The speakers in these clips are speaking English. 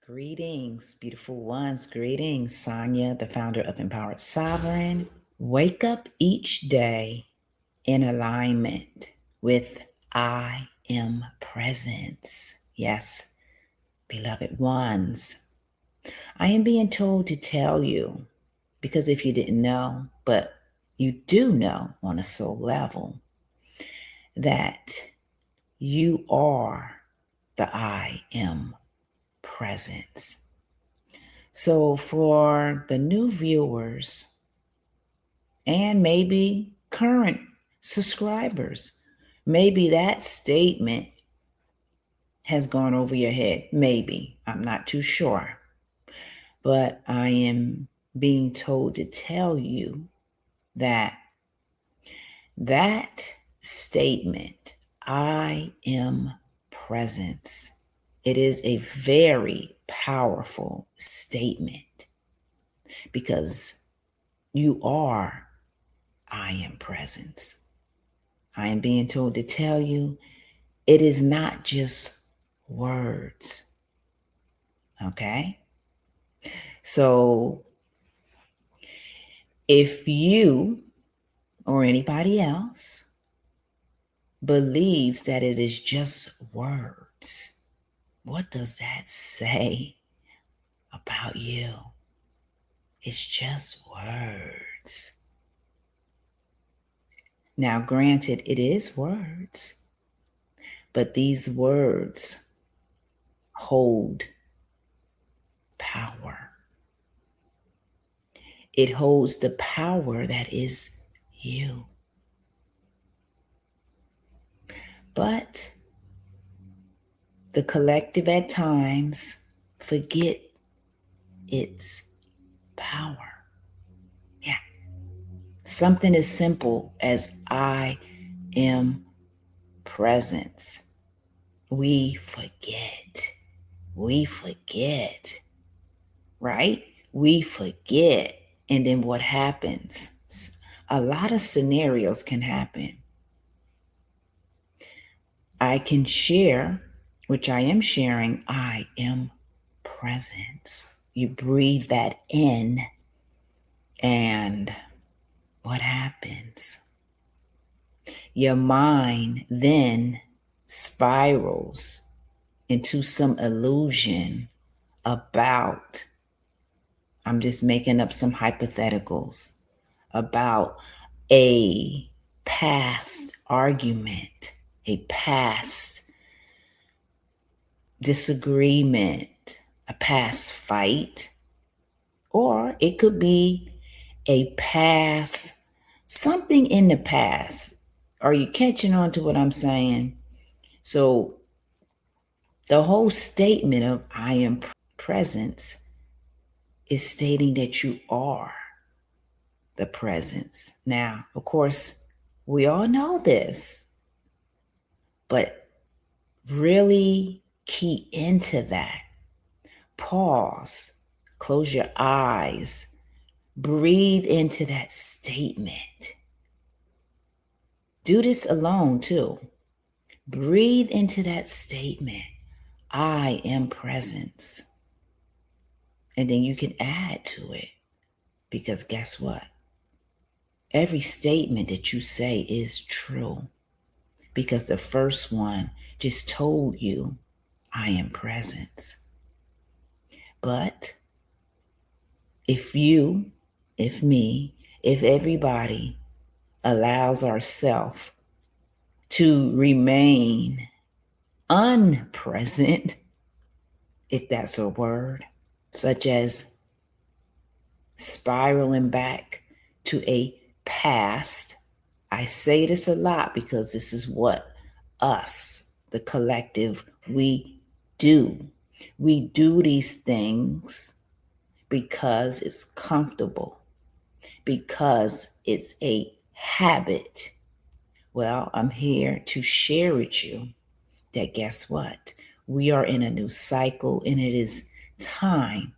Greetings, beautiful ones. Greetings, Sonya, the founder of Empowered Sovereign. Wake up each day in alignment with I am presence. Yes, beloved ones. I am being told to tell you, because if you didn't know, but you do know on a soul level, that you are the I am presence. So, for the new viewers and maybe current subscribers, maybe that statement has gone over your head. Maybe. I'm not too sure. But I am being told to tell you that that statement, I am presence, it is a very powerful statement because you are I am presence. I am being told to tell you it is not just words. Okay? So if you or anybody else believes that it is just words, what does that say about you? It's just words. Now, granted, it is words, but these words hold power. It holds the power that is you. But the collective at times forget its power. Yeah. Something as simple as I am presence. We forget. We forget. Right? We forget. And then what happens? A lot of scenarios can happen. I can share, which I am sharing, I am presence. You breathe that in, and what happens? Your mind then spirals into some illusion about, I'm just making up some hypotheticals, about a past argument, a past disagreement, a past fight, or it could be a past, something in the past. Are you catching on to what I'm saying? So the whole statement of I am presence is stating that you are the presence. Now, of course, we all know this, but really key into that. Pause, close your eyes, breathe into that statement. Do this alone too. Breathe into that statement. I am presence. And then you can add to it, because guess what? Every statement that you say is true, because the first one just told you, I am presence. But if you, if me, if everybody allows ourselves to remain unpresent, if that's a word, such as spiraling back to a past. I say this a lot because this is what us, the collective, we do. We do these things because it's comfortable, because it's a habit. Well, I'm here to share with you that guess what? We are in a new cycle, and it is time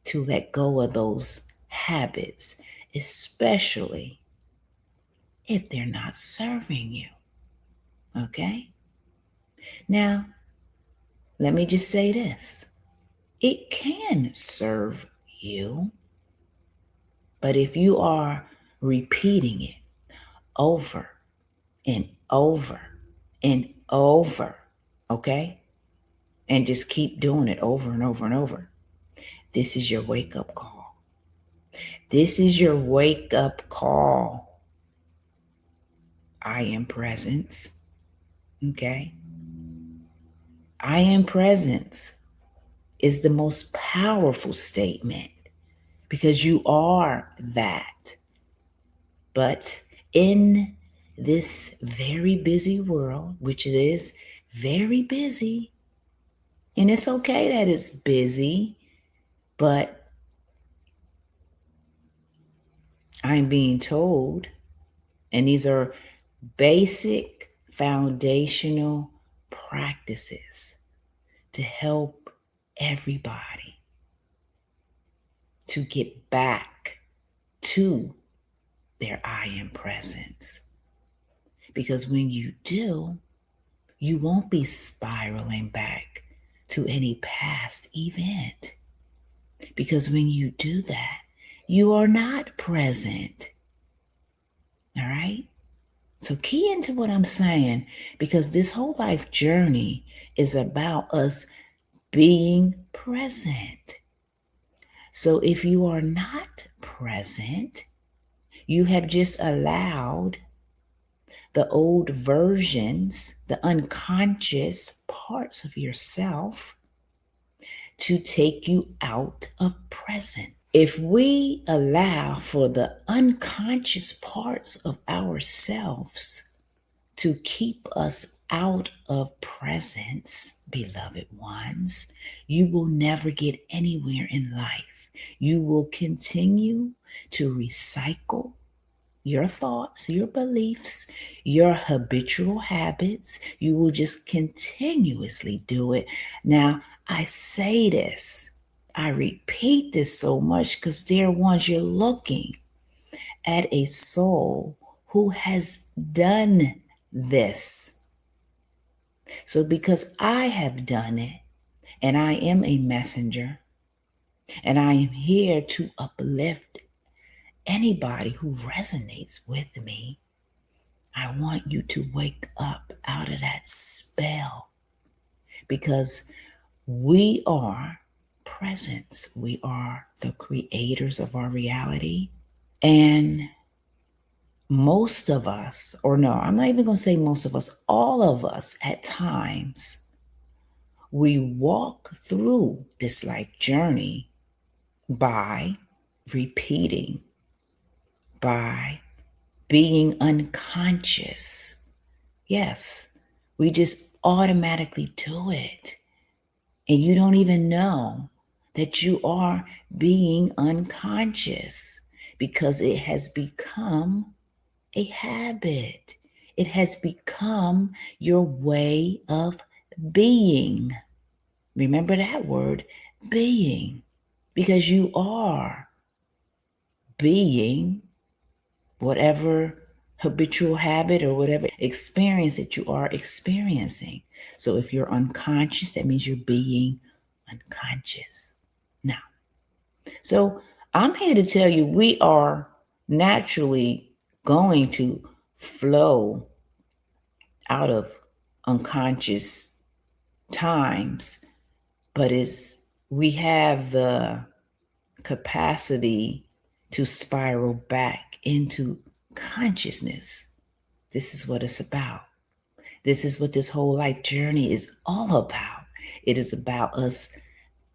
to let go of those habits, especially if they're not serving you. Okay? Now, let me just say this. it can serve you. But if you are repeating it over and over and over, okay, and just keep doing it over and over and over, this is your wake up call. This is your wake up call. I am presence. Okay. I am presence is the most powerful statement because you are that. But in this very busy world, which it is very busy, and it's okay that it's busy, but I'm being told, and these are basic foundational practices to help everybody to get back to their I am presence. Because when you do, you won't be spiraling back to any past event. Because when you do that, you are not present. All right? So key into what I'm saying, because this whole life journey is about us being present. So if you are not present, you have just allowed the old versions, the unconscious parts of yourself to take you out of present. If we allow for the unconscious parts of ourselves to keep us out of presence, beloved ones, you will never get anywhere in life. You will continue to recycle your thoughts, your beliefs, your habitual habits. You will just continuously do it. Now, I say this, I repeat this so much because, dear ones, you're looking at a soul who has done this. So, because I have done it, and I am a messenger, and I am here to uplift anybody who resonates with me, I want you to wake up out of that spell, because we are presence. We are the creators of our reality. And most of us, or no, I'm not even going to say most of us, all of us at times, we walk through this life journey by repeating, by being unconscious. Yes, we just automatically do it. And you don't even know that you are being unconscious because it has become a habit. It has become your way of being. Remember that word, being, because you are being whatever habitual habit or whatever experience that you are experiencing. So if you're unconscious, that means you're being unconscious. Now, so I'm here to tell you we are naturally going to flow out of unconscious times, but we have the capacity to spiral back into consciousness. This is what it's about. This is what this whole life journey is all about. It is about us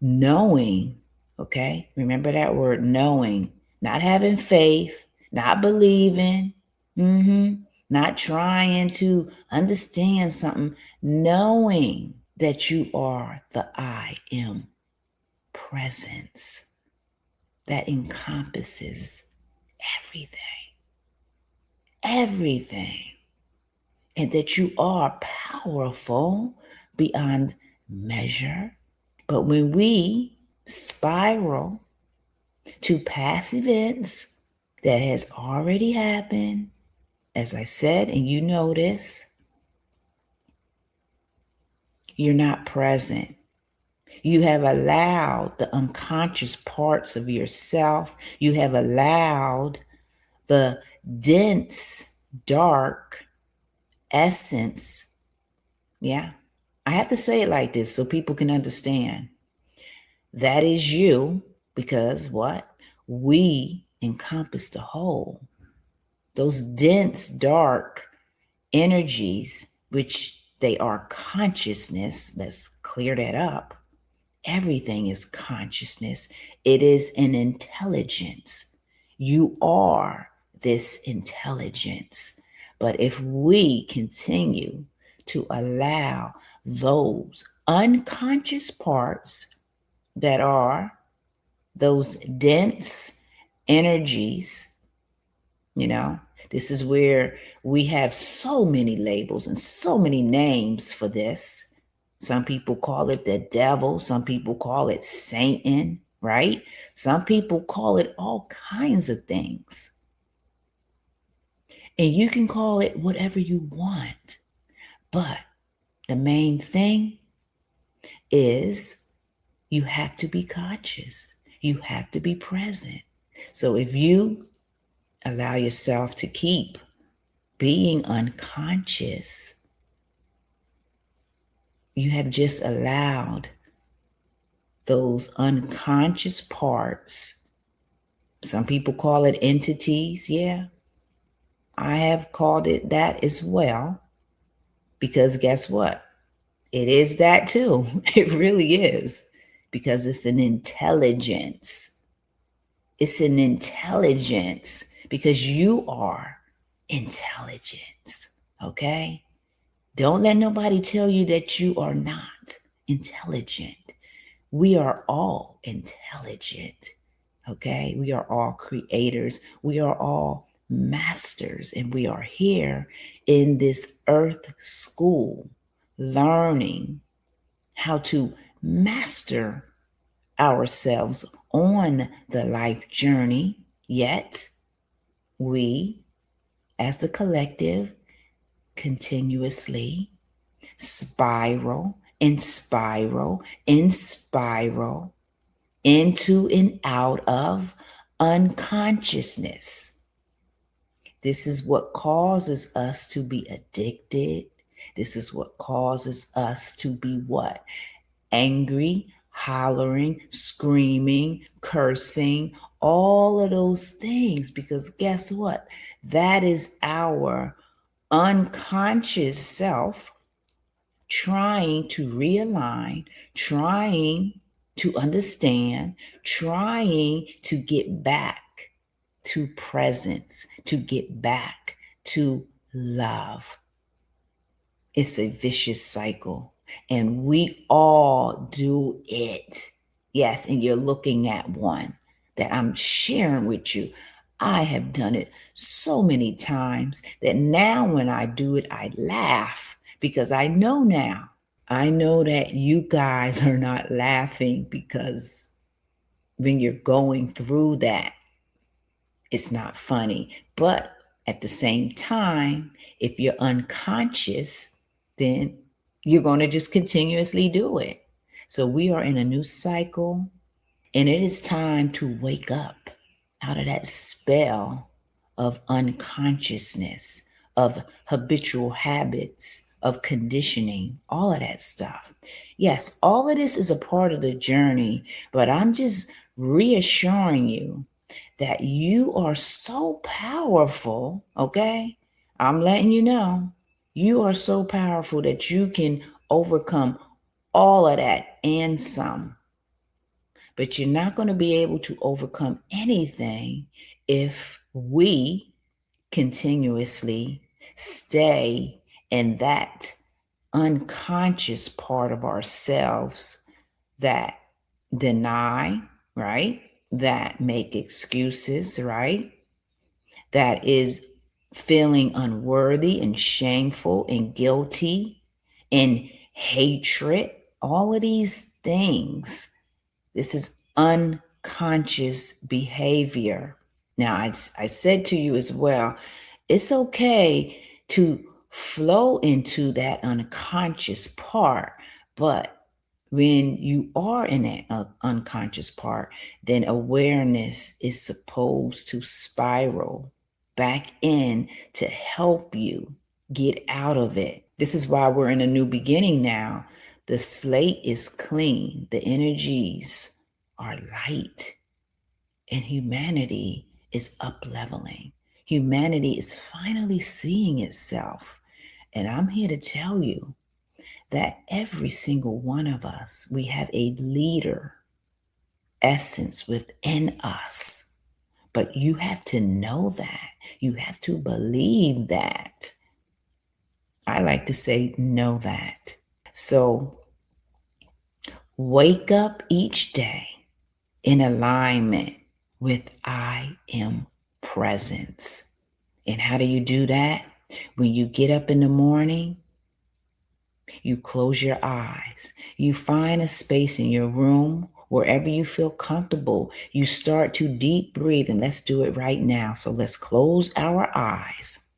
knowing, okay? Remember that word, knowing, not having faith, not believing, not trying to understand something, knowing that you are the I am presence that encompasses everything, and that you are powerful beyond measure. But when we spiral to past events that has already happened, as I said, and you notice, you're not present. You have allowed the unconscious parts of yourself. You have allowed the dense, dark essence. Yeah. I have to say it like this so people can understand. That is you because what? We encompass the whole. Those dense, dark energies, which they are consciousness, let's clear that up. Everything is consciousness. It is an intelligence. You are this intelligence. But if we continue to allow those unconscious parts that are those dense energies, this is where we have so many labels and so many names for this. Some people call it the devil. Some people call it Satan, right? Some people call it all kinds of things. And you can call it whatever you want. But the main thing is you have to be conscious. You have to be present. So if you allow yourself to keep being unconscious, you have just allowed those unconscious parts. Some people call it entities. Yeah, I have called it that as well. Because guess what? It is that too. It really is. Because it's an intelligence. It's an intelligence because you are intelligence. Okay? Don't let nobody tell you that you are not intelligent. We are all intelligent. Okay? We are all creators. We are all masters. And we are here in this earth school learning how to master ourselves on the life journey. Yet, we, as the collective, continuously spiral and spiral and spiral into and out of unconsciousness. This is what causes us to be addicted. This is what causes us to be what? Angry, hollering, screaming, cursing, all of those things. Because guess what? That is our unconscious self trying to realign, trying to understand, trying to get back to presence, to get back to love. It's a vicious cycle, and we all do it. Yes, and you're looking at one that I'm sharing with you. I have done it so many times that now when I do it, I laugh because I know now. I know that you guys are not laughing because when you're going through that, it's not funny. But at the same time, if you're unconscious, then you're going to just continuously do it. So we are in a new cycle, and it is time to wake up out of that spell of unconsciousness, of habitual habits, of conditioning, all of that stuff. Yes, all of this is a part of the journey, but I'm just reassuring you that you are so powerful, okay? I'm letting you know. You are so powerful that you can overcome all of that and some. But you're not going to be able to overcome anything if we continuously stay in that unconscious part of ourselves that deny, right? That make excuses, right? That is feeling unworthy and shameful and guilty and hatred. All of these things. This is unconscious behavior. Now, I said to you as well, it's okay to flow into that unconscious part, but When you are in that unconscious part, then awareness is supposed to spiral back in to help you get out of it. This is why we're in a new beginning now. The slate is clean, the energies are light, and humanity is up leveling. Humanity is finally seeing itself. And I'm here to tell you that every single one of us, we have a leader essence within us. But you have to know that. You have to believe that. I like to say, know that. So wake up each day in alignment with I am presence. And how do you do that? When you get up in the morning, you close your eyes. You find a space in your room, wherever you feel comfortable. You start to deep breathe, and let's do it right now. So let's close our eyes.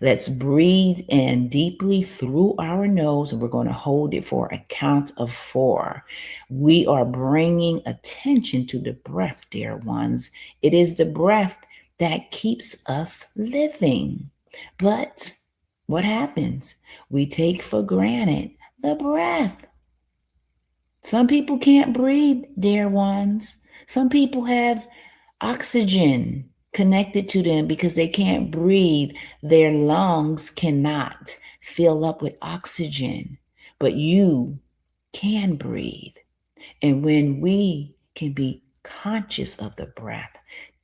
Let's breathe in deeply through our nose, and we're going to hold it for a count of 4. We are bringing attention to the breath, dear ones. It is the breath that keeps us living. But what happens? We take for granted the breath. Some people can't breathe, dear ones. Some people have oxygen connected to them because they can't breathe. Their lungs cannot fill up with oxygen, but you can breathe. And when we can be conscious of the breath,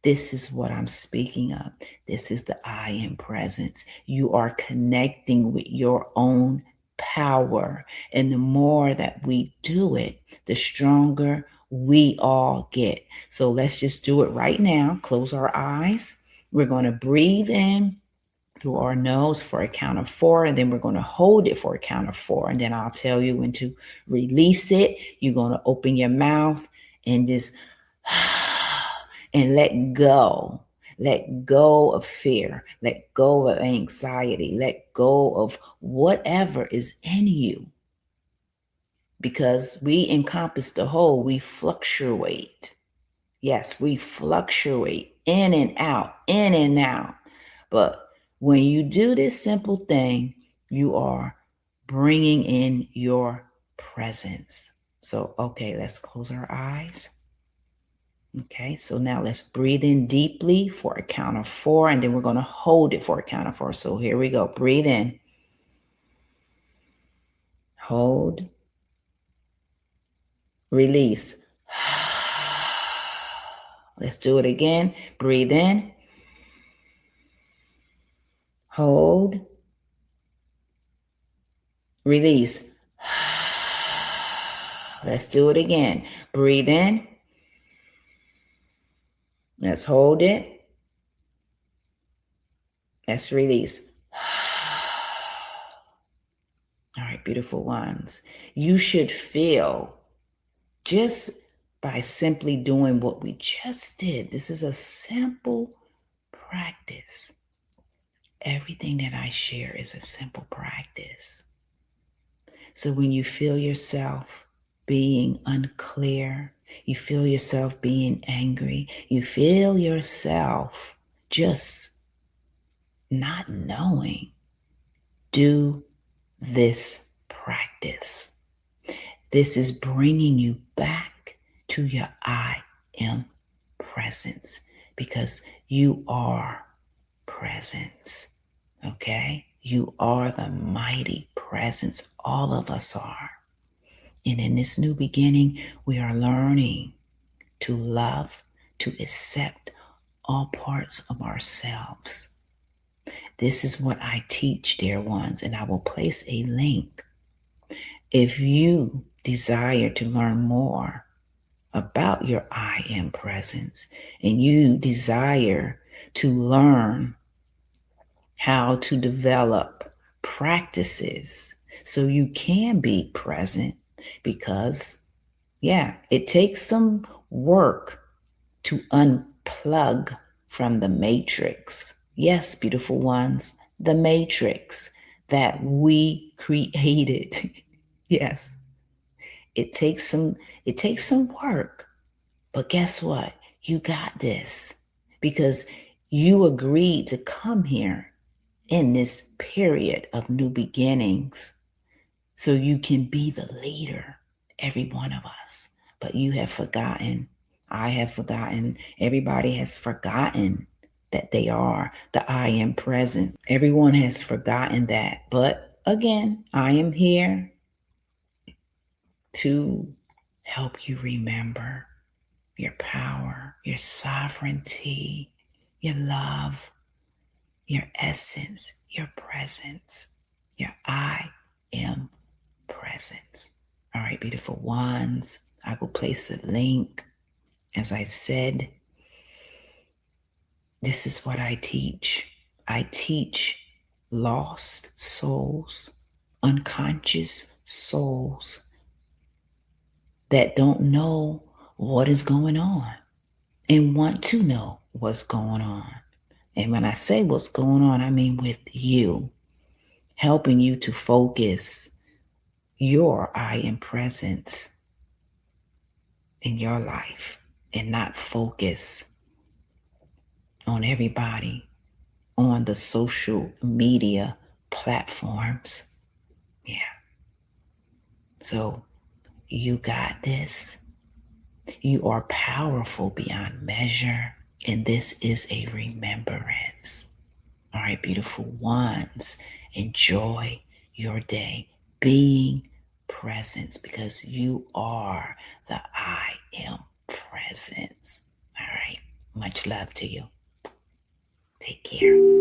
this is what I'm speaking of. This is the I am presence. You are connecting with your own power. And the more that we do it, the stronger we all get. So let's just do it right now. Close our eyes. We're going to breathe in through our nose for a count of 4, and then we're going to hold it for a count of 4, and then I'll tell you when to release it. You're going to open your mouth and just and let go. Let go of fear. Let go of anxiety. Let go of whatever is in you. Because we encompass the whole, we fluctuate. Yes, we fluctuate in and out, in and out. But when you do this simple thing, you are bringing in your presence. So, okay, let's close our eyes. Okay, so now let's breathe in deeply for a count of 4, and then we're going to hold it for a count of 4. So here we go. Breathe in. Hold. Release. Let's do it again. Breathe in. Hold. Release. Let's do it again. Breathe in. Let's hold it. Let's release. All right, beautiful ones. You should feel just by simply doing what we just did. This is a simple practice. Everything that I share is a simple practice. So when you feel yourself being unclear, you feel yourself being angry, you feel yourself just not knowing, do this practice. This is bringing you back to your I am presence, because you are presence. Okay? You are the mighty presence. All of us are. And in this new beginning, we are learning to love, to accept all parts of ourselves. This is what I teach, dear ones, and I will place a link. If you desire to learn more about your I am presence, and you desire to learn how to develop practices so you can be present, because, yeah, it takes some work to unplug from the matrix. Yes, beautiful ones, the matrix that we created. Yes, it takes some work. But guess what? You got this because you agreed to come here in this period of new beginnings so you can be the leader, every one of us. But you have forgotten. I have forgotten. Everybody has forgotten that they are the I am present. Everyone has forgotten that. But again, I am here to help you remember your power, your sovereignty, your love, your essence, your presence, your I am presence. All right, beautiful ones. I will place a link. As I said, this is what I teach. I teach lost souls, unconscious souls that don't know what is going on and want to know what's going on. And when I say what's going on, I mean with you, helping you to focus your I am presence in your life and not focus on everybody on the social media platforms. Yeah. So you got this. You are powerful beyond measure. And this is a remembrance. All right, beautiful ones. Enjoy your day being present because you are the I am presence. All right. Much love to you. Take care.